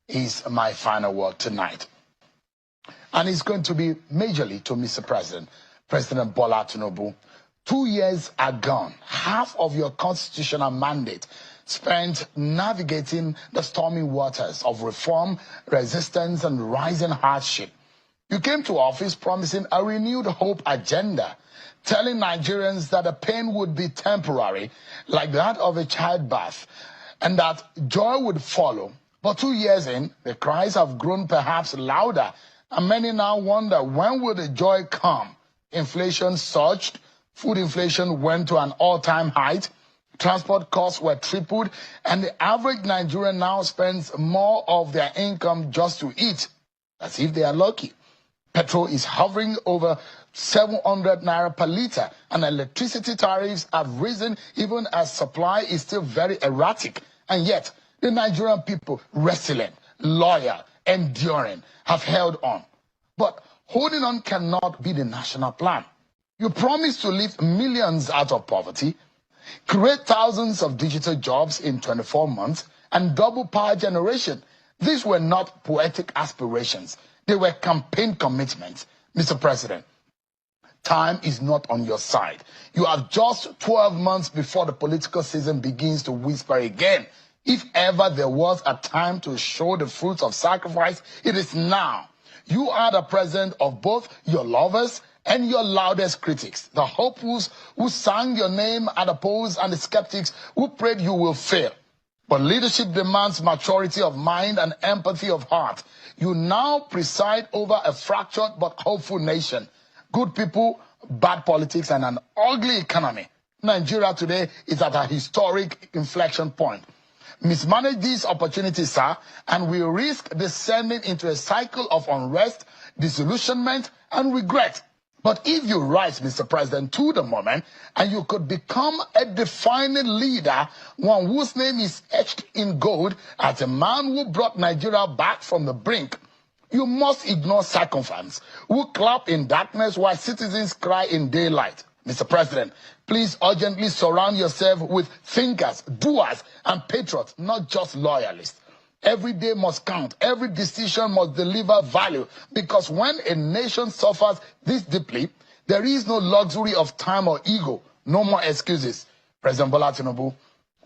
is my final word tonight. And it's going to be majorly to Mr. President, President Bola Tinubu. 2 years are gone. Half of your constitutional mandate spent navigating the stormy waters of reform, resistance, and rising hardship. You came to office promising a renewed hope agenda, telling Nigerians that the pain would be temporary, like that of a childbirth, and that joy would follow. But 2 years in, the cries have grown perhaps louder, and many now wonder, when will the joy come? Inflation surged, food inflation went to an all-time height, transport costs were tripled, and the average Nigerian now spends more of their income just to eat, as if they are lucky. Petrol is hovering over 700 naira per litre, and electricity tariffs have risen even as supply is still very erratic. And yet, the Nigerian people, resilient, loyal, enduring, have held on. But holding on cannot be the national plan. You promised to lift millions out of poverty, create thousands of digital jobs in 24 months, and double power generation. These were not poetic aspirations. They were campaign commitments. Mr. President, time is not on your side. You have just 12 months before the political season begins to whisper again. If ever there was a time to show the fruits of sacrifice, it is now. You are the president of both your lovers and your loudest critics, the hopefuls who sang your name at the polls and the skeptics who prayed you will fail. But leadership demands maturity of mind and empathy of heart. You now preside over a fractured but hopeful nation. Good people, bad politics, and an ugly economy. Nigeria today is at a historic inflection point. Mismanage these opportunities, sir, and we risk descending into a cycle of unrest, disillusionment, and regret. But if you rise, Mr. President, to the moment, and you could become a defining leader, one whose name is etched in gold as a man who brought Nigeria back from the brink, you must ignore sycophants who clap in darkness while citizens cry in daylight. Mr. President, please urgently surround yourself with thinkers, doers, and patriots, not just loyalists. Every day must count. Every decision must deliver value. Because when a nation suffers this deeply, there is no luxury of time or ego. No more excuses. President Bola Tinubu,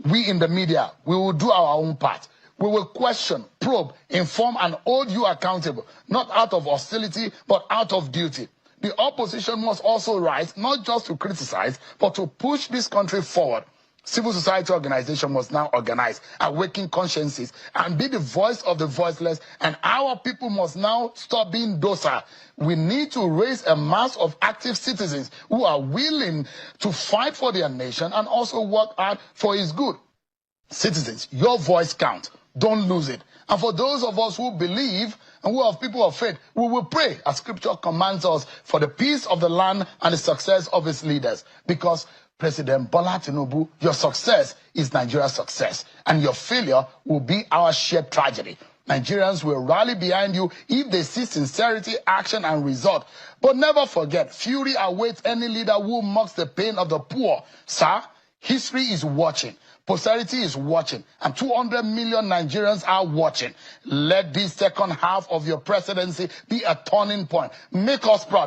we in the media, we will do our own part. We will question, probe, inform, and hold you accountable, not out of hostility, but out of duty. The opposition must also rise, not just to criticize, but to push this country forward. Civil society organization must now organize, awaken consciences, and be the voice of the voiceless, and our people must now stop being docile. We need to raise a mass of active citizens who are willing to fight for their nation and also work hard for its good. Citizens, your voice counts. Don't lose it. And for those of us who believe and who are people of faith, we will pray, as scripture commands us, for the peace of the land and the success of its leaders. Because President Bola Tinubu, your success is Nigeria's success, and your failure will be our shared tragedy. Nigerians will rally behind you if they see sincerity, action, and result. But never forget, fury awaits any leader who mocks the pain of the poor. Sir, history is watching. Posterity is watching, and 200 million Nigerians are watching. Let this second half of your presidency be a turning point. Make us proud.